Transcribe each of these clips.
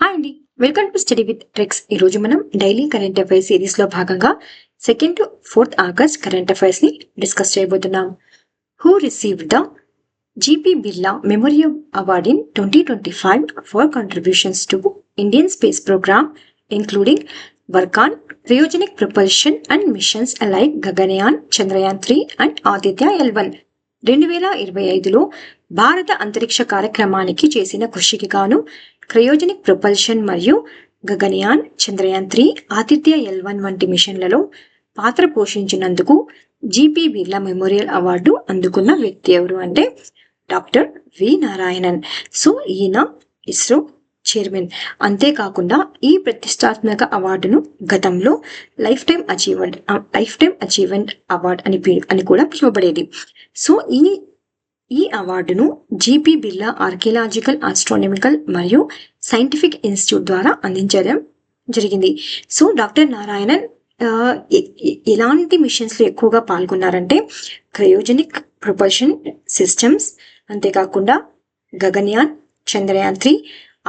Hi అండి, welcome to study with tricks. ఈ రోజు మనం డైలీ కరెంట్ అఫైర్స్ సిరీస్ లో భాగంగా 2 to 4 ఆగస్ట్ కరెంట్ అఫైర్స్ ని డిస్కస్ చేయబోతున్నాం. Who received the GP Birla memorial award in 2025 for contributions to Indian space programme including work on cryogenic propulsion and missions like Gaganyaan, Chandrayaan 3 and Aditya L1. 2025లో భారత అంతరిక్ష కార్యక్రమానికి చేసిన కృషికి గాను క్రయోజెనిక్ ప్రొపల్షన్ మరియు గగనయాన్, చంద్రయాన్ 3, ఆదిత్య L1 వంటి మిషన్లలో పాత్ర పోషించినందుకు జీపీ బిర్లా మెమోరియల్ అవార్డు అందుకున్న వ్యక్తి ఎవరు అంటే డాక్టర్ వి నారాయణన్. సో ఈయన ఇస్రో చైర్మన్. అంతేకాకుండా ఈ ప్రతిష్టాత్మక అవార్డును గతంలో లైఫ్ టైమ్ అచీవ్మెంట్ అవార్డ్ అని కూడా పిలువబడేది. సో ఈ అవార్డును జీపీ బిర్లా ఆర్కియలాజికల్, ఆస్ట్రానమికల్ మరియు సైంటిఫిక్ ఇన్స్టిట్యూట్ ద్వారా అందించడం జరిగింది. సో డాక్టర్ నారాయణన్ ఎలాంటి మిషన్స్ లో ఎక్కువగా పాల్గొన్నారంటే క్రయోజెనిక్ ప్రొపల్షన్ సిస్టమ్స్, అంతేకాకుండా గగన్యాన్, చంద్రయాన్ 3,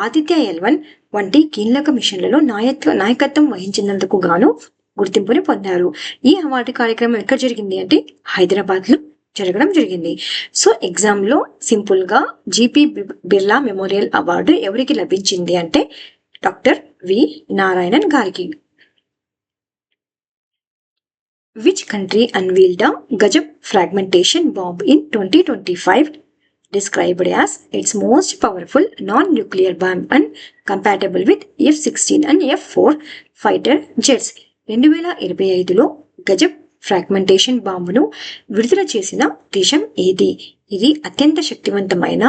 ఆదిత్య L1 వంటి కీలక మిషన్లలో నాయకత్వం వహించినందుకు గాను గుర్తింపుని పొందారు. ఈ అవార్డు కార్యక్రమం ఎక్కడ జరిగింది అంటే హైదరాబాద్ లో జరగడం జరిగింది. సో ఎగ్జామ్ లో సింపుల్ గా జీపీ బిర్లా మెమోరియల్ అవార్డు ఎవరికి లభించింది అంటే డాక్టర్ వి నారాయణన్ గారికి. Which country unveiled Gajab fragmentation bomb in 2025 described as its most powerful non-nuclear bomb and compatible with F-16 and F-4 fighter jets. 2025లో గజబ్ ఫ్రాగ్మెంటేషన్ బాంబును విడుదల చేసిన దేశం ఏది? ఇది అత్యంత శక్తివంతమైన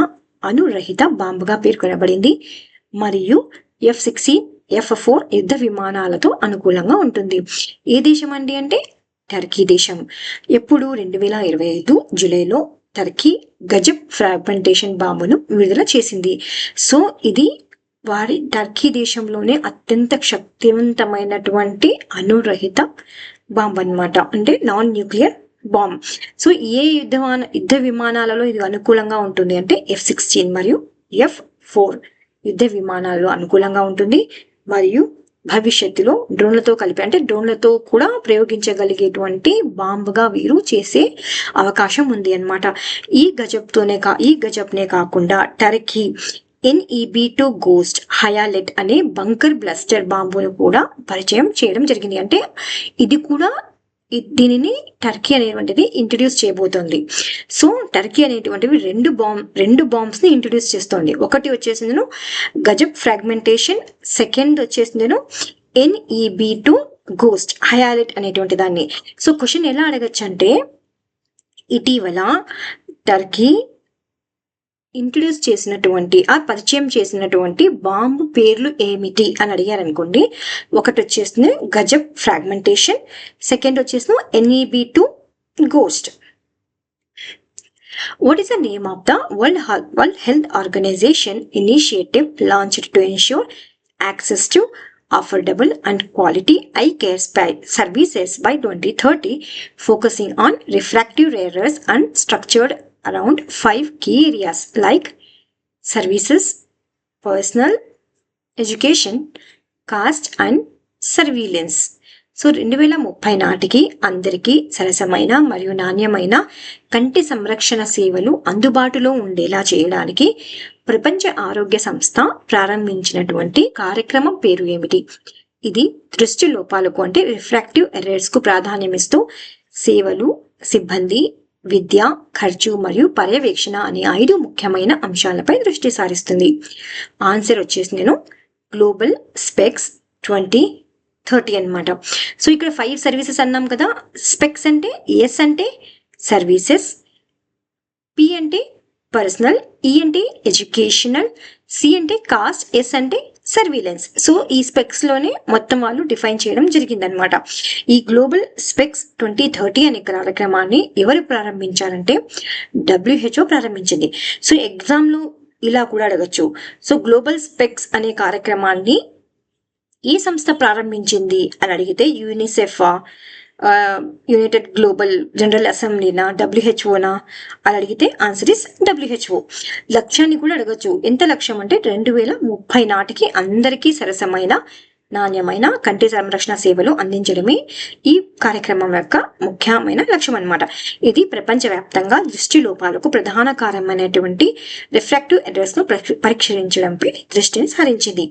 అణురహిత బాంబుగా పేర్కొనబడింది మరియు F-16, F-4 యుద్ధ విమానాలతో అనుకూలంగా ఉంటుంది. ఏ దేశం అండి అంటే టర్కీ దేశం. ఎప్పుడు 2025 జూలైలో టర్కీ గజబ్ ఫ్రాగ్మెంటేషన్ బాంబును విడుదల చేసింది. సో ఇది టర్కీ దేశంలోనే అత్యంత శక్తివంతమైనటువంటి అణురహిత బాంబ్ అన్నమాట, అంటే నాన్ న్యూక్లియర్ బాంబ్. సో ఏ యుద్ధ విమానాలలో ఇది అనుకూలంగా ఉంటుంది అంటే F-16 మరియు F-4 యుద్ధ విమానాలలో అనుకూలంగా ఉంటుంది మరియు భవిష్యత్తులో డ్రోన్లతో కూడా ప్రయోగించగలిగేటువంటి బాంబుగా వీరు చేసే అవకాశం ఉంది అన్నమాట. ఈ గజబ్నే కాకుండా టర్కీ NEB-2 గోస్ట్ హయాలెట్ అనే బంకర్ బ్లాస్టర్ బాంబును కూడా పరిచయం చేయడం జరిగింది. అంటే దీనిని టర్కీ అనేటువంటిది ఇంట్రడ్యూస్ చేయబోతోంది. సో టర్కీ అనేటువంటివి రెండు బాంబ్స్ ని ఇంట్రడ్యూస్ చేస్తోంది. ఒకటి వచ్చేసింది గజబ్ ఫ్రాగ్మెంటేషన్, సెకండ్ వచ్చేసింది NEB-2 గోస్ట్ హయాలెట్ అనేటువంటి దాన్ని. సో క్వశ్చన్ ఎలా అడగచ్చు అంటే ఇటీవల టర్కీ ఇంట్రడ్యూస్ చేసినటువంటి పరిచయం చేసినటువంటి బాంబు పేర్లు ఏమిటి అని అడిగారు అనుకోండి. ఒకటి వచ్చేసింది గజబ్ ఫ్రాగ్మెంటేషన్, సెకండ్ వచ్చేసి NEB-2 ghost. What is the name of the World Health Organization initiative launched to ensure access to affordable and quality eye care services by 2030, focusing on refractive errors and structured around 5 key areas like services, personal, education, caste and surveillance. So 2030 నాటికి అందరికీ సరసమైన మరియు నాణ్యమైన కంటి సంరక్షణ సేవలు అందుబాటులో ఉండేలా చేయడానికి ప్రపంచ ఆరోగ్య సంస్థ ప్రారంభించినటువంటి కార్యక్రమం పేరు ఏమిటి? ఇది దృష్టి లోపాలకు అంటే రిఫ్రాక్టివ్ ఎర్రర్స్ కు ప్రాధాన్యమిస్తూ సేవలు, సిబ్బంది, విద్య, ఖర్చు మరియు పర్యవేక్షణ అనే 5 ముఖ్యమైన అంశాలపై దృష్టి సారిస్తుంది. ఆన్సర్ వచ్చేసి గ్లోబల్ స్పెక్స్ 2030 అన్నమాట. సో ఇక్కడ 5 సర్వీసెస్ అన్నాం కదా. స్పెక్స్ అంటే ఎస్ అంటే సర్వీసెస్, పి అంటే పర్సనల్, ఈ అంటే ఎడ్యుకేషనల్, సి అంటే కాస్ట్, ఎస్ అంటే సర్వీలెన్స్. సో ఈ స్పెక్స్ లోనే మొత్తం వాళ్ళు డిఫైన్ చేయడం జరిగిందనమాట. ఈ గ్లోబల్ స్పెక్స్ 2030 అనే కార్యక్రమాన్ని ఎవరు ప్రారంభించారంటే WHO ప్రారంభించింది. సో ఎగ్జామ్ లో ఇలా కూడా అడగచ్చు. సో గ్లోబల్ స్పెక్స్ అనే కార్యక్రమాన్ని ఏ సంస్థ ప్రారంభించింది అని అడిగితే యూనిసెఫ్, యునైటెడ్ గ్లోబల్ జనరల్ అసెంబ్లీనా, డబ్ల్యూహెచ్ఓనా అని అడిగితే ఆన్సర్ ఇస్ డబ్ల్యూహెచ్ఓ. లక్ష్యాన్ని కూడా అడగచ్చు. ఎంత లక్ష్యం అంటే 2030 నాటికి అందరికీ సరసమైన నాణ్యమైన కంటి సంరక్షణ సేవలు అందించడమే ఈ కార్యక్రమం యొక్క ముఖ్యమైన లక్ష్యం అన్నమాట. ఇది ప్రపంచవ్యాప్తంగా దృష్టి లోపాలకు ప్రధాన కారణమైనటువంటి రిఫ్రాక్టివ్ ఎర్రర్స్ ను పరీక్షించడంపై దృష్టిని సారించింది.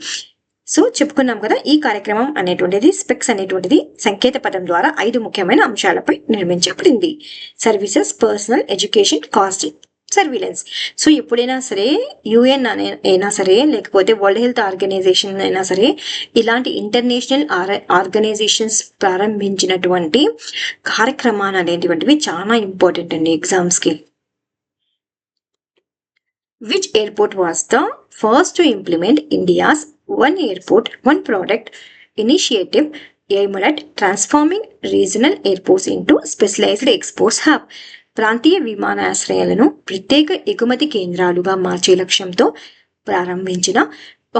సో చెప్పుకున్నాం కదా, ఈ కార్యక్రమం అనేటువంటిది స్పెక్స్ అనేటువంటిది సంకేత పదం ద్వారా 5 ముఖ్యమైన అంశాలపై నిర్మించబడింది. Services, personal, education, cost, surveillance. So ఎప్పుడైనా సరే యుఎన్ అయినా సరే, లేకపోతే వరల్డ్ హెల్త్ ఆర్గనైజేషన్ అయినా సరే, ఇలాంటి ఇంటర్నేషనల్ ఆర్గనైజేషన్స్ ప్రారంభించినటువంటి కార్యక్రమాలు అనేటువంటివి చాలా ఇంపార్టెంట్ అండి ఎగ్జామ్స్ కి. Which airport was the first to implement India's One Airport, One Product initiative aimed at transforming regional airports into specialized exports hub? ప్రాంతీయ విమానాశ్రయాలను ప్రత్యేక ఎగుమతి కేంద్రాలుగా మార్చే లక్ష్యంతో ప్రారంభించిన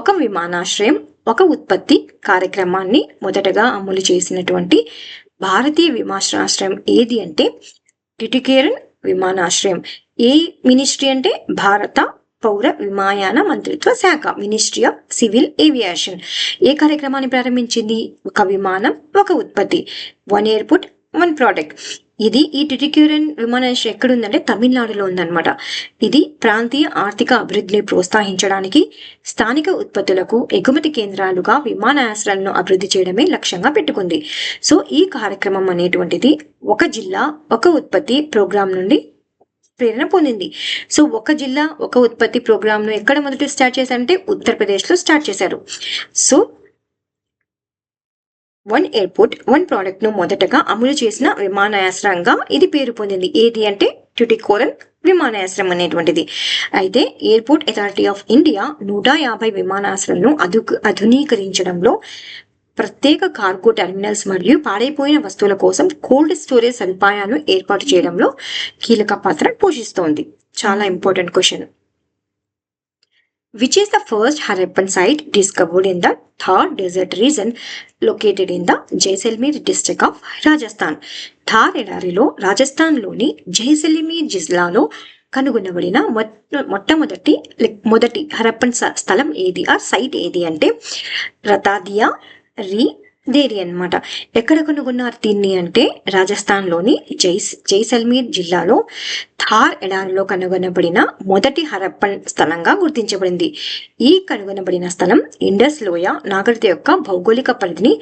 ఒక విమానాశ్రయం, ఒక ఉత్పత్తి కార్యక్రమాన్ని మొదటగా అమలు చేసినటువంటి భారతీయ విమానాశ్రయం ఏది అంటే టిటికేరన్ విమానాశ్రయం. ఏ మినిస్ట్రీ అంటే భారత పౌర విమానయాన మంత్రిత్వ శాఖ, మినిస్ట్రీ ఆఫ్ సివిల్ ఏవియేషన్. ఏ కార్యక్రమాన్ని ప్రారంభించింది? ఒక విమానం, ఒక ఉత్పత్తి, వన్ ఎయిర్పోర్ట్, వన్ ప్రోడక్ట్. ఇది ఈ టిటిక్యూరన్ విమానాశ్రయం ఎక్కడుందంటే తమిళనాడులో ఉందన్నమాట. ఇది ప్రాంతీయ ఆర్థిక అభివృద్ధిని ప్రోత్సహించడానికి స్థానిక ఉత్పత్తులకు ఎగుమతి కేంద్రాలుగా విమానాశ్రయాలను అభివృద్ధి చేయడమే లక్ష్యంగా పెట్టుకుంది. సో ఈ కార్యక్రమం అనేటువంటిది ఒక జిల్లా ఒక ఉత్పత్తి ప్రోగ్రాం నుండి ప్రేరణ పొందింది. సో ఒక జిల్లా ఒక ఉత్పత్తి ప్రోగ్రామ్ ను ఎక్కడ మొదటి స్టార్ట్ చేశారంటే ఉత్తరప్రదేశ్ లో స్టార్ట్ చేశారు. So one airport one product ను మొదటగా అమలు చేసిన విమానాశ్రయంగా ఇది పేరు పొందింది. ఏది అంటే ట్యుటికోరన్ విమానాశ్రయం అనేటువంటిది. అయితే ఎయిర్పోర్ట్ అథారిటీ ఆఫ్ ఇండియా 150 విమానాశ్రయాలను ఆధునీకరించడంలో, ప్రత్యేక కార్గో టెర్మినల్స్ మరియు పాడైపోయిన వస్తువుల కోసం కోల్డ్ స్టోరేజ్ సదుపాయాలను ఏర్పాటు చేయడంలో కీలక పాత్ర పోషిస్తోంది. చాలా important question. Which is the first Harappan site discovered in the Thar desert region located in the Jaisalmer district of Rajasthan? Thar ఎడారిలో రాజస్థాన్లోని జైసల్మీర్ జిల్లాలో కనుగొనబడిన మొదటి హరప్పన్ స్థలం ఏది, ఆ సైట్ ఏది అంటే రతాదియా దేరి అన్నమాట. ఎక్కడ కనుగొన్నారు దీన్ని అంటే రాజస్థాన్లోని జైసల్మీర్ జిల్లాలో థార్ ఎడారిలో కనుగొనబడిన మొదటి హరప్పన్ స్థలంగా గుర్తించబడింది. ఈ కనుగొనబడిన స్థలం ఇండస్ లోయ నాగరికత యొక్క భౌగోళిక పరిధిని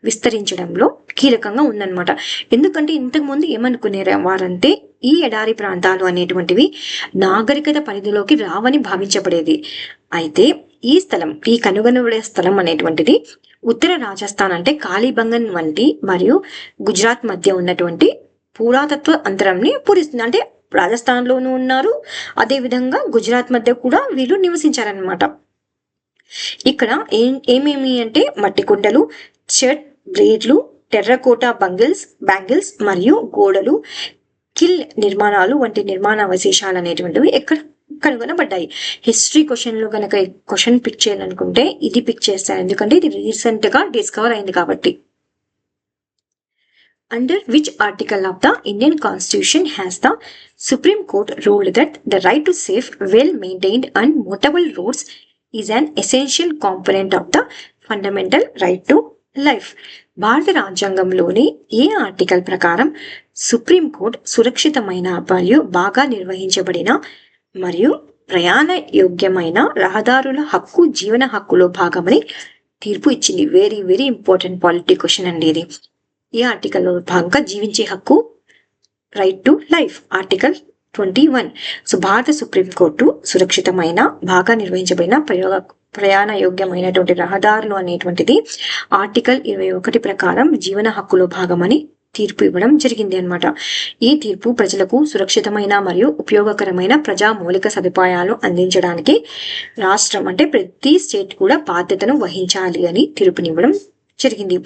విస్తరించడంలో కీలకంగా ఉందన్నమాట. ఎందుకంటే ఇంతకు ముందు ఏమనుకునే వారంటే ఈ ఎడారి ప్రాంతాలు అనేటువంటివి నాగరికత పరిధిలోకి రావని భావించబడేది. అయితే ఈ కనుగొనబడే స్థలం అనేటువంటిది ఉత్తర రాజస్థాన్ అంటే కాళీబంగన్ వంటి మరియు గుజరాత్ మధ్య ఉన్నటువంటి పురాతత్వ అంతరంని పూరిస్తుంది. అంటే రాజస్థాన్ లోనూ ఉన్నారు, అదే విధంగా గుజరాత్ మధ్య కూడా వీళ్ళు నివసించారనమాట. ఇక్కడ ఏమేమి అంటే మట్టి కుండలు, షర్ట్ బ్లేడ్లు, టెర్రకోటా బ్యాంగిల్స్ మరియు గోడలు, కిల్ నిర్మాణాలు వంటి నిర్మాణ అవశేషాలు అనేటువంటివి ఎక్కడ కనుగొనబడ్డాయి. హిస్టరీ క్వశ్చన్ లో కనుక క్వశ్చన్ పిక్ చేయాలనుకుంటే ఇది పిక్ చేస్తాను, ఎందుకంటే ఇది రీసెంట్ గా డిస్కవర్ అయింది కాబట్టి. Under which article of the Indian Constitution has the Supreme Court ruled that the right to safe, well-maintained and motorable roads is an essential component of the fundamental right to life? భారత రాజ్యాంగంలోని ఏ article ప్రకారం supreme court సురక్షితమైన మరియు బాగా నిర్వహించబడిన మరియు ప్రయాణ యోగ్యమైన రహదారుల హక్కు జీవన హక్కులో భాగమని తీర్పు ఇచ్చింది? Very very important polity question అండి ఇది. ఈ ఆర్టికల్లో భాగంగా జీవించే హక్కు, right to life, article 21. So భారత సుప్రీంకోర్టు సురక్షితమైన బాగా నిర్వహించబడిన ప్రయాణ యోగ్యమైనటువంటి రహదారులు అనేటువంటిది ఆర్టికల్ 21 ప్రకారం జీవన హక్కులో భాగమని తీర్పు ఇవ్వడం జరిగింది అన్నమాట. ఈ తీర్పు ప్రజలకు సురక్షితమైన మరియు ఉపయోగకరమైన ప్రజా మౌలిక సదుపాయాలు అందించడానికి రాష్ట్రం అంటే ప్రతి స్టేట్ కూడా బాధ్యతను వహించాలి అని తీర్పునివ్వడం జరిగింది.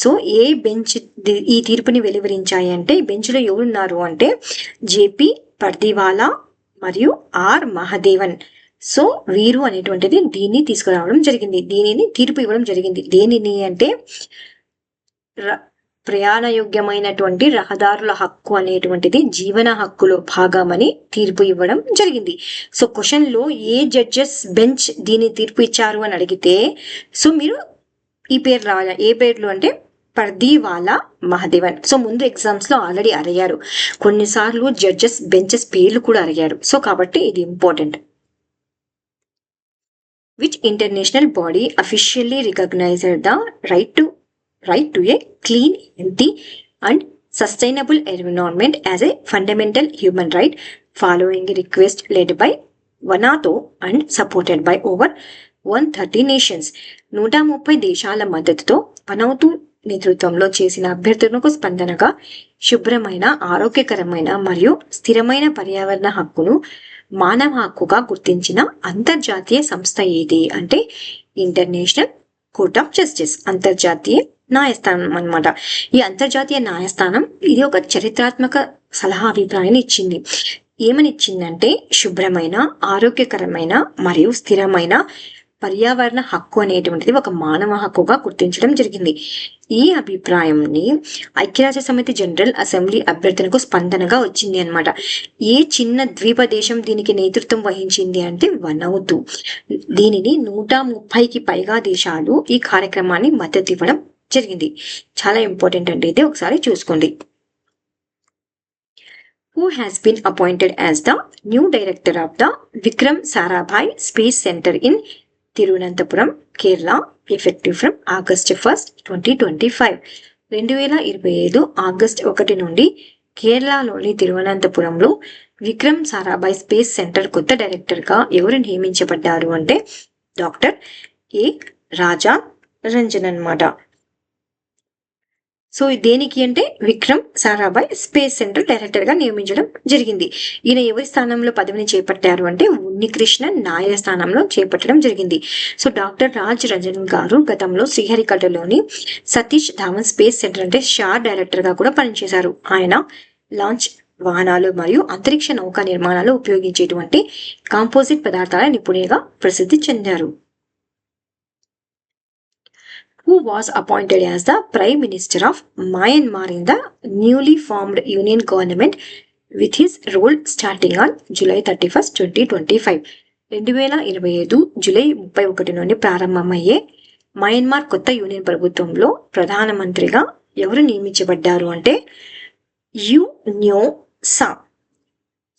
సో ఏ బెంచ్ ఈ తీర్పుని వెలువరించాయి అంటే, ఈ బెంచ్ లో ఎవరున్నారు అంటే జేపీ పర్దివాలా మరియు ఆర్ మహదేవన్. సో వీరు అనేటువంటిది దీన్ని తీసుకురావడం జరిగింది, దీనిని తీర్పు ఇవ్వడం జరిగింది. దేనిని అంటే ప్రయాణయోగ్యమైనటువంటి రహదారుల హక్కు అనేటువంటిది జీవన హక్కులో భాగమని తీర్పు ఇవ్వడం జరిగింది. సో క్వశ్చన్ లో ఏ జడ్జెస్ బెంచ్ దీని తీర్పు ఇచ్చారు అని అడిగితే సో మీరు ఈ పేరు రాయాలి. ఏ పేర్లు అంటే పర్దీవాలా మహదేవన్. సో ముందు ఎగ్జామ్స్ లో ఆల్రెడీ అడిగారు, కొన్నిసార్లు జడ్జెస్ బెంచెస్ పేర్లు కూడా అడిగారు. సో కాబట్టి ఇది important. Which international body officially recognised the right to a clean, healthy and sustainable environment as a fundamental human right, following a request led by వనాతో and supported by over 130 nations. 130 దేశాల మద్దతుతో Vanuatu నేతృత్వంలో చేసిన అభ్యర్థనకు స్పందనగా శుభ్రమైన, ఆరోగ్యకరమైన మరియు స్థిరమైన పర్యావరణ హక్కును మానవ హక్కుగా గుర్తించిన అంతర్జాతీయ సంస్థ ఏది అంటే ఇంటర్నేషనల్ కోర్ట్ ఆఫ్ జస్టిస్, అంతర్జాతీయ న్యాయస్థానం అన్నమాట. ఈ అంతర్జాతీయ న్యాయస్థానం ఇది ఒక చరిత్రాత్మక సలహా అభిప్రాయాన్ని ఇచ్చింది. ఏమని ఇచ్చిందంటే శుభ్రమైన, ఆరోగ్యకరమైన మరియు స్థిరమైన పర్యావరణ హక్కు అనేటువంటిది ఒక మానవ హక్కుగా గుర్తించడం జరిగింది. ఈ అభిప్రాయంని ఐక్యరాజ్య సమితి జనరల్ అసెంబ్లీ అభ్యర్థనకు స్పందనగా వచ్చింది అన్నమాట. ఏ చిన్న ద్వీప దేశం దీనికి నేతృత్వం వహించింది అంటే వనౌతు. దీనిని 130కి పైగా దేశాలు ఈ కార్యక్రమాన్ని మద్దతు ఇవ్వడం జరిగింది. చాలా ఇంపార్టెంట్ అండి, ఇది ఒకసారి చూసుకోండి. Who has been appointed as the new director of the Vikram Sarabhai Space Center in Tirunanthapuram, Kerala, effective from August 1st, 2025. 2025 August 1 నుండి కేరళలోని తిరువనంతపురంలో విక్రమ్ సారాభాయ్ స్పేస్ సెంటర్ కొత్త డైరెక్టర్గా ఎవరు నియమించబడ్డారు అంటే డాక్టర్ ఏ రాజా రంజన్ అన్నమాట. సో దేనికి అంటే Vikram Sarabhai space centre director గా నియమించడం జరిగింది. ఈయన ఎవరి స్థానంలో పదవిని చేపట్టారు అంటే ఉన్నికృష్ణన్ నాయర్ స్థానంలో చేపట్టడం జరిగింది. సో డాక్టర్ రాజ్ రంజన్ గారు గతంలో శ్రీహరికోటలోని సతీష్ ధావన్ స్పేస్ సెంటర్ అంటే షార్ డైరెక్టర్ గా కూడా పనిచేశారు. ఆయన లాంచ్ వాహనాలు మరియు అంతరిక్ష నౌక నిర్మాణాలు ఉపయోగించేటువంటి కాంపోజిట్ పదార్థాల నిపుణుడిగా ప్రసిద్ధి చెందారు. Who was appointed as the Prime Minister of Myanmar in the newly formed Union Government with his role starting on July 31st, 2025. 2025 July 31 నుండి ప్రారంభమయ్యే మయన్మార్ కొత్త యూనియన్ ప్రభుత్వంలో ప్రధానమంత్రిగా ఎవరు నియమించబడ్డారు అంటే యు న్యో సా.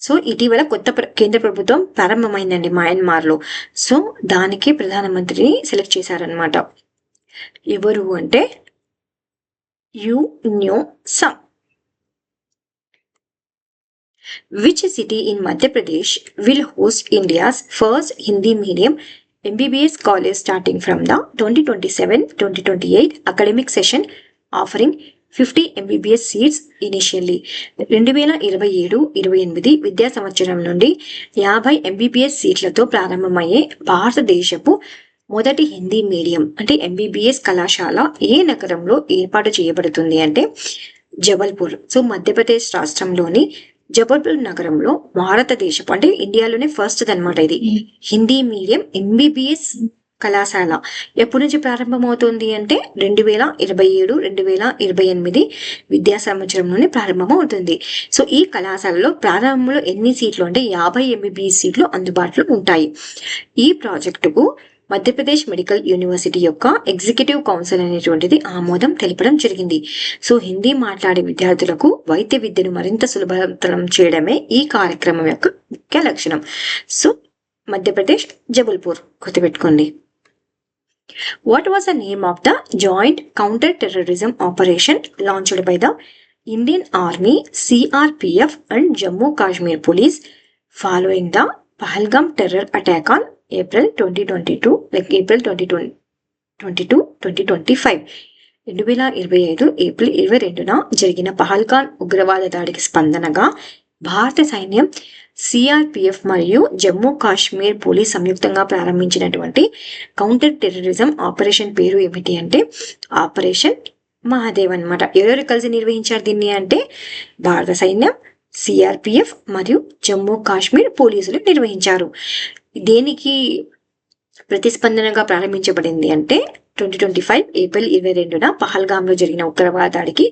సో ఇటీవల కొత్త కేంద్ర ప్రభుత్వం ప్రారంభమైందండి మయన్మార్లో. సో దానికి ప్రధానమంత్రిని సెలెక్ట్ చేశారనమాట. ఎవరు అంటే you న్యో some. Which city in Madhya Pradesh will host India's first Hindi medium MBBS college starting from the 2027-2028 academic session offering 50 MBBS seats initially. 2027-28 విద్యా సంవత్సరం నుండి 50 MBBS సీట్లతో ప్రారంభమయ్యే భారతదేశపు మొదటి హిందీ మీడియం అంటే ఎంబీబీఎస్ కళాశాల ఏ నగరంలో ఏర్పాటు చేయబడుతుంది అంటే జబల్పూర్. సో మధ్యప్రదేశ్ రాష్ట్రంలోని జబల్పూర్ నగరంలో భారతదేశపు అంటే ఇండియాలోనే ఫస్ట్ అనమాట ఇది హిందీ మీడియం ఎంబీబీఎస్ కళాశాల. ఎప్పటి నుంచి ప్రారంభమవుతుంది అంటే 2027-2028 విద్యా సంవత్సరం నుండి ప్రారంభమవుతుంది. సో ఈ కళాశాలలో ప్రారంభంలో ఎన్ని సీట్లు అంటే 50 ఎంబీబీఎస్ సీట్లు అందుబాటులో ఉంటాయి. ఈ ప్రాజెక్టుకు మధ్యప్రదేశ్ మెడికల్ యూనివర్సిటీ యొక్క ఎగ్జిక్యూటివ్ కౌన్సిల్ అనేటువంటిది ఆమోదం తెలపడం జరిగింది. సో హిందీ మాట్లాడే విద్యార్థులకు వైద్య విద్యను మరింత సులభతరం చేయడమే ఈ కార్యక్రమం యొక్క ముఖ్య లక్షణం. సో మధ్యప్రదేశ్ జబల్పూర్ గుర్తుపెట్టుకోండి. What was the name of the joint counter terrorism operation launched by the Indian army, CRPF and Jammu Kashmir police following the Pahalgam terror attack on April 2022 April 2022 2025. 2025 April 22న జరిగిన పహల్గామ్ ఉగ్రవాద దాడికి స్పందనగా భారత సైన్యం, CRPF మరియు జమ్మూ కాశ్మీర్ పోలీస్ సంయుక్తంగా ప్రారంభించినటువంటి కౌంటర్ టెర్రరిజం ఆపరేషన్ పేరు ఏమిటి అంటే ఆపరేషన్ మహాదేవ్ అన్నమాట. ఎవరెవరు కలిసి నిర్వహించారు దీన్ని అంటే భారత సైన్యం, CRPF మరియు జమ్మూ కాశ్మీర్ పోలీసులు నిర్వహించారు. దేనికి ప్రతిస్పందనగా ప్రారంభించబడింది అంటే 2025 ఏప్రిల్ 22న పహల్గామ్లో జరిగిన ఉగ్రవాద దాడికి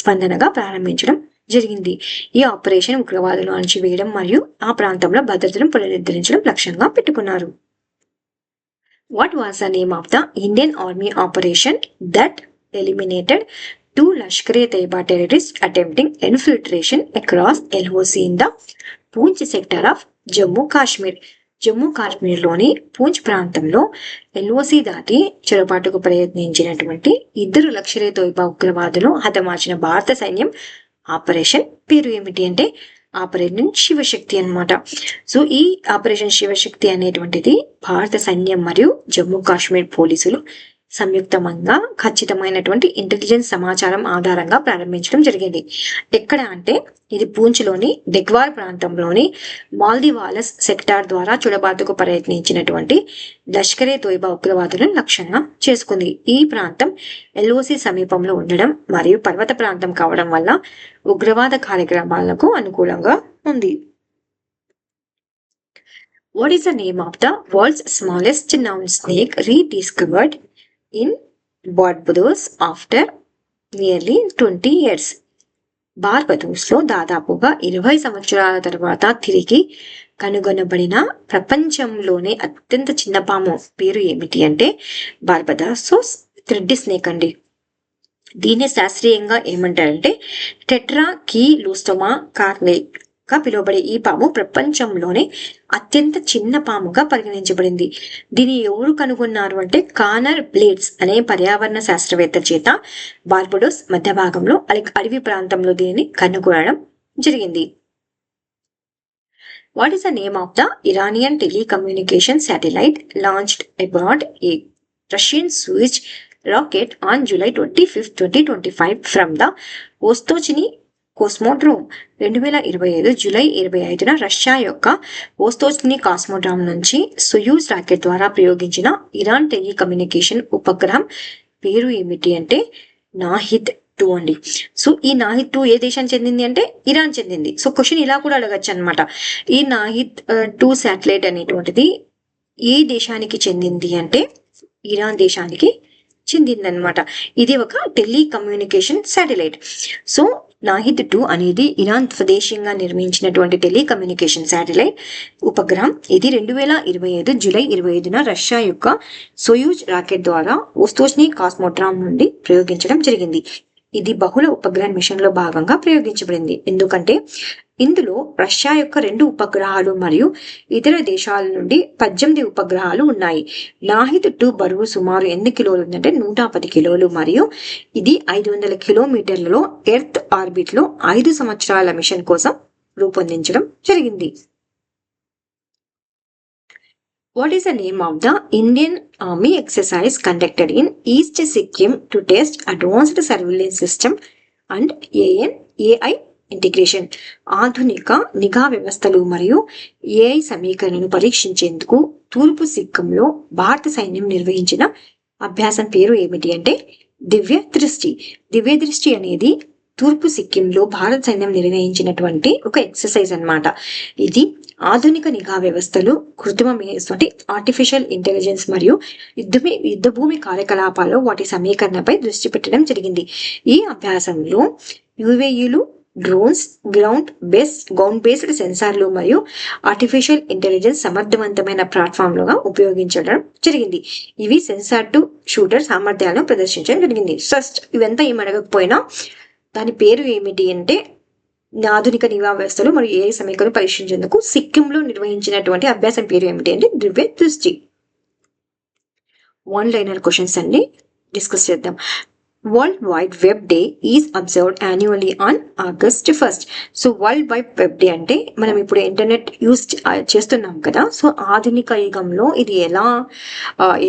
స్పందనగా ప్రారంభించడం జరిగింది. ఈ ఆపరేషన్ ఉగ్రవాదులను అణచివేయడం మరియు ఆ ప్రాంతంలో భద్రతను పునరుద్ధరించడం లక్ష్యంగా పెట్టుకున్నారు. What was the name of the Indian army operation that eliminated 2 Lashkar-e-Taiba terrorists attempting infiltration across LOC in the Poonch sector of Jammu Kashmir? Jammu కాశ్మీర్లోని పూంచ్ ప్రాంతంలో ఎల్ఓసి దాటి చొరబాటుకు ప్రయత్నించినటువంటి 2 లష్కర్-e-తోయిబా ఉగ్రవాదులు హతమార్చిన భారత సైన్యం ఆపరేషన్ పేరు ఏమిటి అంటే ఆపరేషన్ శివశక్తి అన్నమాట. సో ఈ ఆపరేషన్ శివశక్తి అనేటువంటిది భారత సైన్యం మరియు జమ్మూ కాశ్మీర్ పోలీసులు సంయుక్తంగా ఖచ్చితమైనటువంటి ఇంటెలిజెన్స్ సమాచారం ఆధారంగా ప్రారంభించడం జరిగింది. ఎక్కడ అంటే ఇది పూంచ్లోని డెగ్వార్ ప్రాంతంలోని మాల్దీవాలస్ సెక్టార్ ద్వారా చొరబాటుకు ప్రయత్నించినటువంటి లష్కర్-e-తోయిబా ఉగ్రవాదులను లక్ష్యంగా చేసుకుంది. ఈ ప్రాంతం ఎల్ఓసి సమీపంలో ఉండడం మరియు పర్వత ప్రాంతం కావడం వల్ల ఉగ్రవాద కార్యక్రమాలకు అనుకూలంగా ఉంది. What is the name of the world's smallest noun snake rediscovered in Barbados after nearly 20 years? బార్బడోస్లో దాదాపుగా 20 సంవత్సరాల తర్వాత తిరిగి కనుగొనబడిన ప్రపంచంలోనే అత్యంత చిన్న పాము పేరు ఏమిటి అంటే బార్బడోస్ థ్రెడ్ స్నేక్ అండి. దీన్ని శాస్త్రీయంగా ఏమంటారంటే టెట్రాకీలోస్టోమా కార్నెల్ గా పిలువబడే ఈ పాము ప్రపంచంలోనే అత్యంత చిన్న పాముగా పరిగణించబడింది. దీన్ని ఎవరు కనుగొన్నారు అంటే కానర్ బ్లేడ్స్ అనే పర్యావరణ శాస్త్రవేత్త చేత బార్బడోస్ మధ్య భాగంలో అడవి ప్రాంతంలో దీనిని కనుగొనడం జరిగింది. What is the name of the Iranian telecommunication satellite launched aboard a Russian Soyuz rocket on July 25, 2025 from the Vostochny Cosmodrome? 2025 July 25న రష్యా యొక్క వోస్తోచ్నీ కాస్మోడ్రోమ్ నుంచి సోయూజ్ రాకెట్ ద్వారా ప్రయోగించిన ఇరాన్ టెలికమ్యూనికేషన్ ఉపగ్రహం పేరు ఏమిటి అంటే నాహిద్-2 అండి. సో ఈ నాహిద్-2 ఏ దేశానికి చెందింది అంటే ఇరాన్ చెందింది. సో క్వశ్చన్ ఇలా కూడా అడగచ్చు అనమాట. ఈ నాహిద్-2 శాటిలైట్ అనేటువంటిది ఏ దేశానికి చెందింది అంటే ఇరాన్ దేశానికి చెందిందనమాట. ఇది ఒక టెలికమ్యూనికేషన్ శాటిలైట్. సో నాహిద్-2 అనేది ఇరాన్ స్వదేశీయంగా నిర్మించినటువంటి టెలికమ్యూనికేషన్ శాటిలైట్ ఉపగ్రహం. ఇది 2025 జూలై 25న రష్యా యొక్క సోయూజ్ రాకెట్ ద్వారా వోస్తోచ్నీ కాస్మోడ్రోమ్ నుండి ప్రయోగించడం జరిగింది. ఇది బహుళ ఉపగ్రహ మిషన్ లో భాగంగా ప్రయోగించబడింది. ఎందుకంటే ఇందులో రష్యా యొక్క 2 ఉపగ్రహాలు మరియు ఇతర దేశాల నుండి 18 ఉపగ్రహాలు ఉన్నాయి. నాహిద్-2 బరువు సుమారు ఎన్ని కిలోలు ఉందంటే 110 కిలోలు మరియు ఇది 500 కిలోమీటర్లలో ఎర్త్ ఆర్బిట్ లో 5 సంవత్సరాల మిషన్ కోసం రూపొందించడం జరిగింది. What is the name of the Indian Army exercise conducted in East Sikkim to test advanced surveillance system and AI integration? ఆధునిక నిఘా వ్యవస్థలు మరియు ఏఐ సమీకరణను పరీక్షించేందుకు తూర్పు సిక్కింలో భారత సైన్యం నిర్వహించిన అభ్యాసం పేరు ఏమిటి అంటే దివ్య దృష్టి. దివ్య దృష్టి అనేది తూర్పు సిక్కింలో భారత సైన్యం నిర్వహించినటువంటి ఒక ఎక్సర్సైజ్ అన్నమాట. ఇది ఆధునిక నిఘా వ్యవస్థలు, కృత్రిమ మేధస్సు ఆర్టిఫిషియల్ ఇంటెలిజెన్స్ మరియు యుద్ధభూమి కార్యకలాపాల్లో వాటి సమీకరణపై దృష్టి పెట్టడం జరిగింది. ఈ అభ్యాసంలో యుఏఈలు, డ్రోన్స్, గ్రౌండ్ బేస్డ్ సెన్సార్లు మరియు ఆర్టిఫిషియల్ ఇంటెలిజెన్స్ సమర్థవంతమైన ప్లాట్ఫామ్లుగా ఉపయోగించడం జరిగింది. ఇవి సెన్సార్ టు షూటర్ సామర్థ్యాలను ప్రదర్శించడం జరిగింది. ఫస్ట్ ఇవంతా ఏమడగకపోయినా దాని పేరు ఏమిటి అంటే ఆధునిక నిఘా వ్యవస్థలు మరియు ఏఐ సమీకరణను పరీక్షించేందుకు సిక్కింలో నిర్వహించినటువంటి అభ్యాసం పేరు ఏమిటి అంటే దివ్య దృష్టి. 1-liner క్వశ్చన్స్ అండి, డిస్కస్ చేద్దాం. World wide web day is observed annually on August 1st. So world wide web day అంటే మనం ఇప్పుడు ఇంటర్నెట్ యూజ్ చేస్తున్నాం కదా. సో ఆధునిక యుగంలో ఇది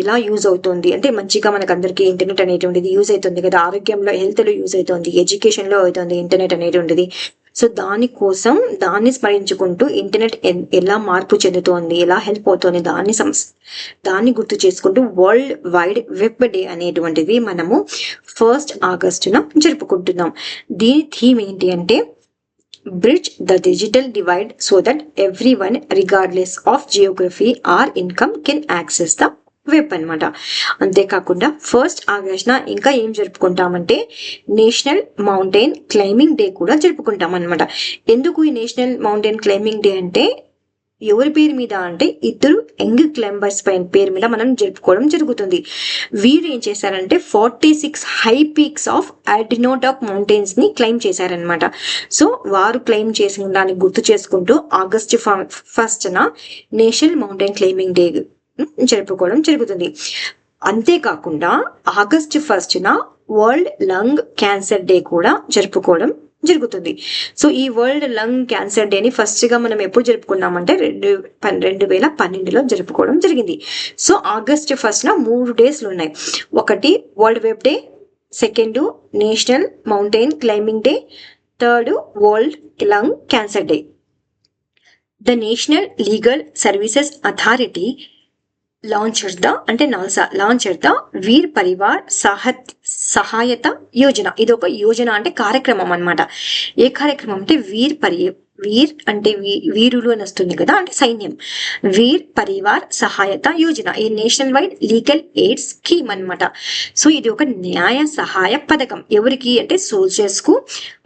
ఎలా యూజ్ అవుతుంది అంటే మంచిగా మనకు అందరికీ ఇంటర్నెట్ అనేటువంటిది యూజ్ అవుతుంది కదా. ఆరోగ్యంలో, హెల్త్లో యూజ్ అవుతుంది, ఎడ్యుకేషన్లో అవుతుంది ఇంటర్నెట్ అనేటువంటిది. సో దానికోసం దాన్ని స్మరించుకుంటూ ఇంటర్నెట్ ఎలా మార్పు చెందుతోంది, ఎలా హెల్ప్ అవుతుంది దాన్ని గుర్తు చేసుకుంటూ వరల్డ్ వైడ్ వెబ్ డే అనేటువంటిది మనము 1st Augustన జరుపుకుంటున్నాం. దీని థీమ్ ఏంటి అంటే bridge the digital divide so that every one regardless of Geography or income can access the web అనమాట. అంతేకాకుండా 1st ఆగస్టున ఇంకా ఏం జరుపుకుంటామంటే నేషనల్ మౌంటైన్ క్లైంబింగ్ డే కూడా జరుపుకుంటాం అనమాట. ఎందుకు ఈ నేషనల్ మౌంటైన్ క్లైంబింగ్ డే అంటే ఎవరి పేరు మీద అంటే ఇద్దరు యంగ్ క్లైంబర్స్ పేరు మీద మనం జరుపుకోవడం జరుగుతుంది. వీరు ఏం చేశారంటే 46 హై పీక్స్ ఆఫ్ అడినోడాక్ మౌంటైన్స్ ని క్లైమ్ చేశారనమాట. సో వారు క్లైమ్ చేసిన దాన్ని గుర్తు చేసుకుంటూ August 1st national mountain climbing day జరుపుకోవడం జరుగుతుంది. అంతేకాకుండా August 1st world lung cancer day కూడా జరుపుకోవడం జరుగుతుంది. సో ఈ వరల్డ్ లంగ్ క్యాన్సర్ డేని ఫస్ట్ గా మనం ఎప్పుడు జరుపుకున్నామంటే 2012లో జరుపుకోవడం జరిగింది. సో ఆగస్టు 1st 3 డేస్లు ఉన్నాయి. ఒకటి world web day, second national mountain climbing day, third world lung cancer day. The national legal services authority launched the Veer Parivar Sahayata Yojana. ఇది ఒక యోజన అంటే కార్యక్రమం అన్నమాట. ఏ కార్యక్రమం అంటే వీర్ అంటే వీరులు అని వస్తుంది కదా, అంటే సైన్యం. వీర్ పరివార్ సహాయత యోజన ఈ national wide legal aid scheme అన్నమాట. సో ఇది ఒక న్యాయ సహాయ పథకం. ఎవరికి అంటే సోల్జర్స్ కు,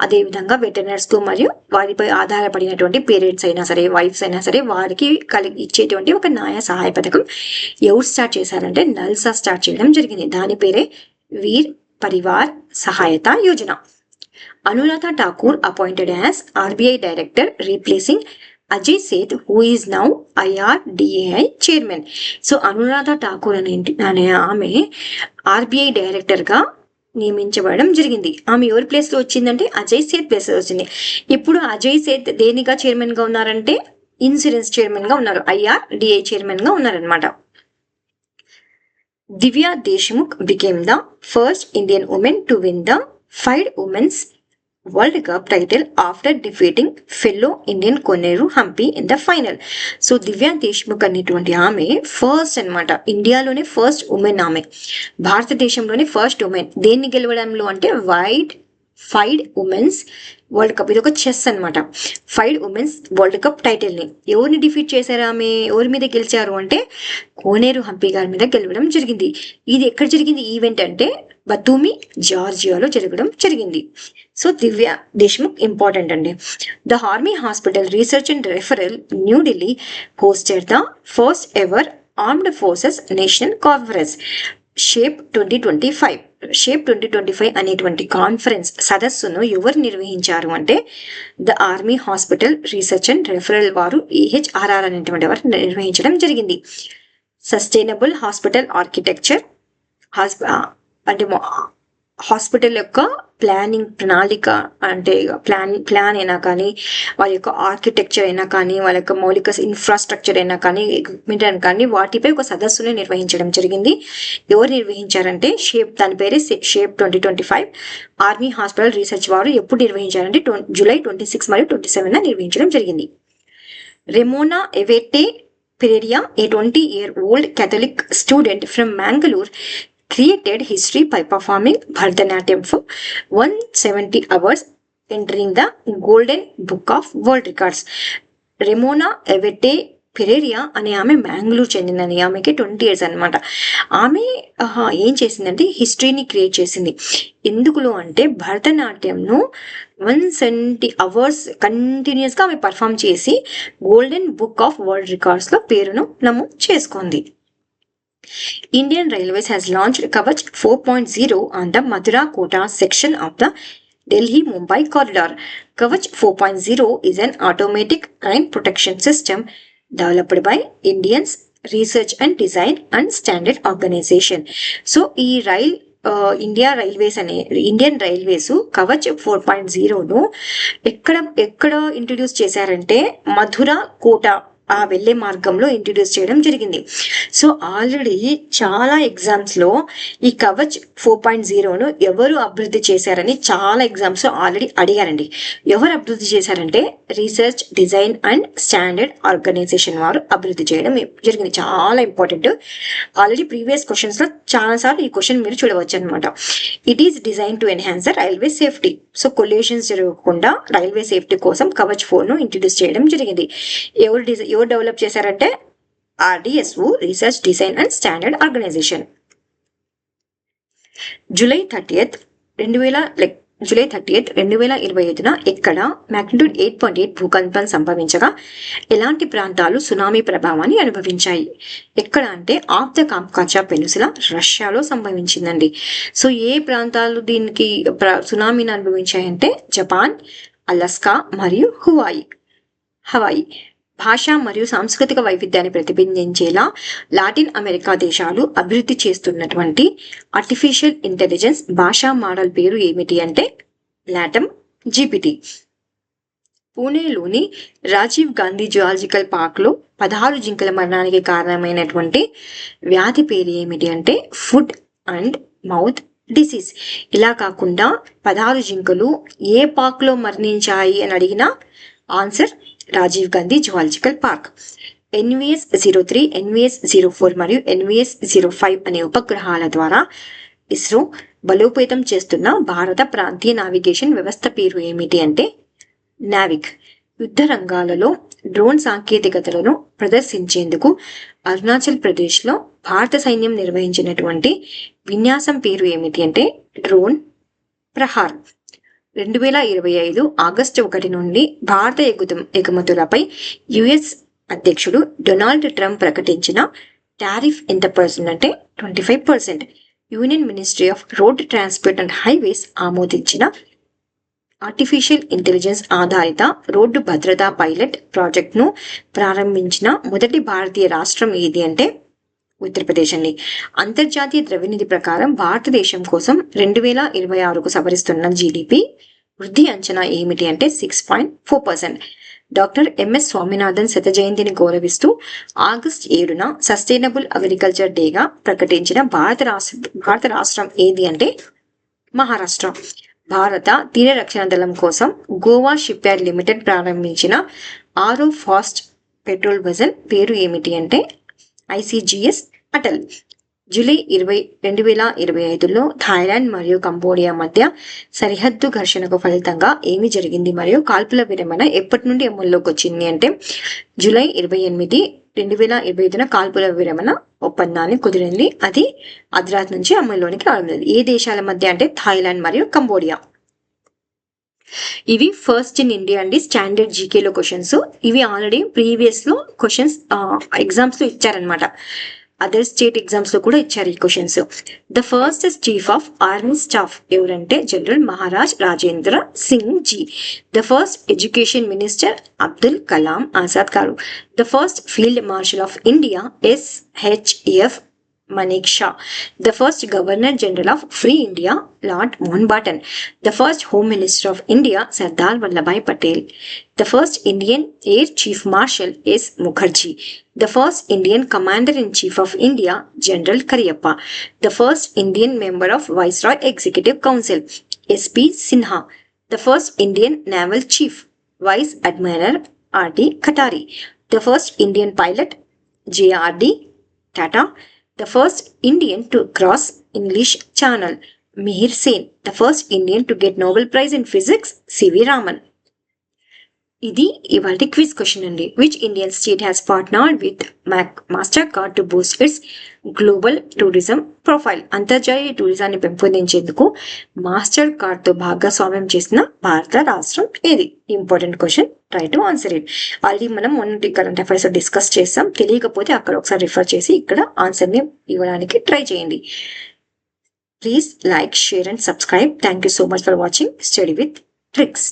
అదే విధంగా వెటర్నర్స్ కు, మరియు వారిపై ఆధారపడినటువంటి పేరెంట్స్ అయినా సరే, వైఫ్స్ అయినా సరే, వారికి ఇచ్చేటువంటి ఒక న్యాయ సహాయ పథకం. ఎవరు స్టార్ట్ చేశారంటే నల్సా స్టార్ట్ చేయడం జరిగింది. దాని పేరే వీర్ Parivar Sahayata Yojana. Anuradha Thakur appointed as RBI director, replacing Ajay Seth, who is now IRDAI chairman. So Anuradha Thakur అనే ఆమె RBI డైరెక్టర్ గా నియమించబడడం జరిగింది. ఆమె ఎవరి ప్లేస్ లో వచ్చిందంటే అజయ్ సేత్ ప్లేస్ లో వచ్చింది. ఇప్పుడు అజయ్ సేత్ దేనిగా చైర్మన్ గా ఉన్నారంటే ఇన్సూరెన్స్ చైర్మన్ గా ఉన్నారు, IRDAI చైర్మన్ గా ఉన్నారనమాట. Divya Deshmukh became the first Indian woman to win the 5 Women's World Cup title after defeating fellow Indian Koneru Hampi in the final. So Divya Deshmukh అనేటువంటి ఆమె ఫస్ట్ అనమాట, ఇండియాలోనే ఫస్ట్ ఉమెన్. ఆమె భారతదేశంలోనే ఫస్ట్ ఉమెన్. దేన్ని గెలవడంలో అంటే 5 ఉమెన్స్ వరల్డ్ కప్. ఇది ఒక చెస్ అనమాట. 5 ఉమెన్స్ వరల్డ్ కప్ టైటిల్ ని ఎవరిని డిఫీట్ చేశారు, ఆమె ఎవరి మీద గెలిచారు అంటే కోనేరు హంపి గారి మీద గెలవడం జరిగింది. ఇది ఎక్కడ జరిగింది ఈవెంట్ అంటే బతూమి, జార్జియాలో జరగడం జరిగింది. సో దివ్యా దేశ్ముఖ్ ఇంపార్టెంట్ అండి. The army hospital research and referral New Delhi hosted the first ever armed forces national conference shape 2025 అనేటువంటి కాన్ఫరెన్స్ సదస్సును ఎవరు నిర్వహించారు అంటే the army hospital research and referral వారు AHRR అనేటువంటి వారు నిర్వహించడం జరిగింది. సస్టైనబుల్ హాస్పిటల్ ఆర్కిటెక్చర్ అంటే హాస్పిటల్ యొక్క ప్రణాళిక అంటే ప్లాన్ అయినా కానీ, వారి యొక్క ఆర్కిటెక్చర్ అయినా కానీ, వాళ్ళ యొక్క మౌలిక ఇన్ఫ్రాస్ట్రక్చర్ అయినా కానీ, ఎక్విప్మెంట్ అయినా కానీ, వాటిపై ఒక సదస్సును నిర్వహించడం జరిగింది. ఎవరు నిర్వహించారంటే దాని పేరే షేప్ 2025 ఆర్మీ హాస్పిటల్ రీసెర్చ్ వారు ఎప్పుడు నిర్వహించారంటే జూలై 26 మరియు 27 నిర్వహించడం జరిగింది. రెమోనా ఎవెట్టే పెరేరియా, ఏ 20-year-old Catholic student from Mangalore, created history by performing Bharatanatyam for 170 hours, entering the Golden Book of World Records. రెమోనా ఎవెట్టే పెరేరియా అనే ఆమె మ్యాంగ్లూర్ చెందిందని, ఆమెకి 20 years అనమాట. ఆమె ఏం చేసిందంటే హిస్టరీని క్రియేట్ చేసింది. ఎందుకులో అంటే భరతనాట్యంను 170 hours కంటిన్యూస్గా ఆమె పర్ఫామ్ చేసి గోల్డెన్ బుక్ ఆఫ్ వరల్డ్ రికార్డ్స్లో పేరును నమోదు చేసుకుంది. Indian Railways has launched Kavach 4.0 on the Mathura Kota section of the Delhi-Mumbai corridor. Kavach 4.0 is an automatic train protection system developed by Indians Research and Design and Standard Organization. So, Indian railways Kavach 4.0ను ఎక్కడ introduce చేశారంటే మధుర కోట ఆ వెళ్లే మార్గంలో introduce చేయడం జరిగింది. So already చాలా exams లో ఈ కవచ్ 4.0ను ఎవరు అభివృద్ధి చేశారని చాలా ఎగ్జామ్స్ లో ఆల్రెడీ అడిగారండి. ఎవరు అభివృద్ధి చేశారంటే research design and standard organisation వారు అభివృద్ధి చేయడం జరిగింది. చాలా ఇంపార్టెంట్. ఆల్రెడీ ప్రీవియస్ క్వశ్చన్స్ లో చాలా సార్లు ఈ క్వశ్చన్ మీరు చూడవచ్చు అనమాట. It is design to enhance the railway safety. So collisions జరగకుండా రైల్వే సేఫ్టీ కోసం కవచ్ 4ను ఇంట్రడ్యూస్ చేయడం జరిగింది. ఎవరు డెవలప్ చేశారంటే RDSO, research design and standard organisation. July 30th 2025 ఎక్కడ మ్యాగ్నిట్యూడ్ 8.8 భూకంపం సంభవించగా ఎలాంటి ప్రాంతాలు సునామీ ప్రభావాన్ని అనుభవించాయి? ఎక్కడ అంటే ఆఫ్ ద కామ్కాచా పెనుసుల, రష్యాలో సంభవించిందండి. సో ఏ ప్రాంతాలు దీనికి సునామీని అనుభవించాయంటే జపాన్, అలస్కా మరియు హవాయి. భాష మరియు సాంస్కృతిక వైవిధ్యాన్ని ప్రతిబింబించేలా లాటిన్ అమెరికా దేశాలు అభివృద్ధి చేస్తున్నటువంటి ఆర్టిఫిషియల్ ఇంటెలిజెన్స్ భాషా మోడల్ పేరు ఏమిటి అంటే లాటమ్ జీపీటీ. పూణేలోని రాజీవ్ గాంధీ జువాలజికల్ పార్క్లో 16 జింకల మరణానికి కారణమైనటువంటి వ్యాధి పేరు ఏమిటి అంటే ఫుడ్ అండ్ మౌత్ డిసీజ్. ఇలా కాకుండా 16 జింకలు ఏ పార్క్లో మరణించాయి అని అడిగిన answer Rajiv Gandhi zoological park. NVS-03, NVS-04 మరియు NVS-05 అనే ఉపగ్రహాల ద్వారా ఇస్రో బలోపేతం చేస్తున్న భారత ప్రాంతీయ నావిగేషన్ వ్యవస్థ పేరు ఏమిటి అంటే నావిక్. యుద్ధ రంగాలలో డ్రోన్ సాంకేతికతలను ప్రదర్శించేందుకు అరుణాచల్ ప్రదేశ్లో భారత సైన్యం నిర్వహించినటువంటి విన్యాసం పేరు ఏమిటి అంటే డ్రోన్ ప్రహార్. 2025 ఆగస్టు 1 నుండి భారత ఎగుమతులపై యుఎస్ అధ్యక్షుడు డొనాల్డ్ ట్రంప్ ప్రకటించిన టారిఫ్ ఎంత పర్సెంట్ అంటే 25%. Union ministry of road transport and highways ఆమోదించిన ఆర్టిఫిషియల్ ఇంటెలిజెన్స్ ఆధారిత రోడ్డు భద్రతా పైలట్ ప్రాజెక్ట్ను ప్రారంభించిన మొదటి భారతీయ రాష్ట్రం ఏది అంటే ఉత్తరప్రదేశ్ అండి. అంతర్జాతీయ ద్రవ్యనిధి ప్రకారం భారతదేశం కోసం 2026కు సవరిస్తున్న జీడిపి వృద్ధి అంచనా ఏమిటి అంటే 6.4%. డాక్టర్ ఎంఎస్ స్వామినాథన్ శత జయంతిని గౌరవిస్తూ ఆగస్ట్ 7న సస్టైనబుల్ అగ్రికల్చర్ డేగా ప్రకటించిన భారత రాష్ట్రం ఏది అంటే మహారాష్ట్ర. భారత తీర రక్షణ దళం కోసం గోవా షిప్ యార్డ్ లిమిటెడ్ ప్రారంభించిన 6వ ఫాస్ట్ పెట్రోల్ వెజల్ పేరు ఏమిటి అంటే ICGS అటల్. జూలై 2025లో థాయిలాండ్ మరియు కంబోడియా మధ్య సరిహద్దు ఘర్షణకు ఫలితంగా ఏమి జరిగింది మరియు కాల్పుల విరమణ ఎప్పటి నుండి అమల్లోకి వచ్చింది అంటే జూలై 28, 2025న కాల్పుల విరమణ ఒప్పందాన్ని కుదిరింది. అది అర్ధరాత్రి నుంచి అమల్లోనికి రానుంది. ఏ దేశాల మధ్య అంటే థాయిలాండ్ మరియు కంబోడియా. ఇవి ఫస్ట్ ఇన్ ఇండియా అండి స్టాండర్డ్ జీకేలో క్వశ్చన్స్. ఇవి ఆల్రెడీ ప్రీవియస్ లో క్వశ్చన్స్ ఎగ్జామ్స్ లో ఇచ్చారనమాట. అదర్ స్టేట్ ఎగ్జామ్స్ లో కూడా ఇచ్చారు ఈ questions. The first chief of army staff ఎవరంటే general Maharaj Rajendra Singh ji. The first education minister Abdul Kalam Azad గారు. The first field marshal of India SHF Manik Shah. The first Governor General of Free India, Lord Mountbatten. The first Home Minister of India, Sardar Vallabhbhai Patel. The first Indian Air Chief Marshal S. Mukherjee. The first Indian Commander-in-Chief of India, General Cariappa. The first Indian Member of Viceroy Executive Council, S.P. Sinha. The first Indian Naval Chief, Vice Admiral R.D. Khatari. The first Indian pilot, J.R.D. Tata. The first Indian to cross English Channel, Mihir Sen. The first Indian to get Nobel Prize in Physics, C.V. Raman. ఇది ఇవాల్టి quiz question అండి. Which Indian state has partnered with master card to Boost it's global tourism profile. అంతర్జాతీయ టూరిజాన్ని పెంపొందించేందుకు master card తో భాగస్వామ్యం చేసిన భారత రాష్ట్రం ఏది? Important question, try to answer it. Already మనం మొన్నటి కరెంట్ అఫైర్స్ డిస్కస్ చేస్తాం. తెలియకపోతే అక్కడ ఒకసారి రిఫర్ చేసి ఇక్కడ ఆన్సర్ ని ఇవ్వడానికి ట్రై చేయండి. Please like, share and subscribe. Thank you so much for watching study with tricks.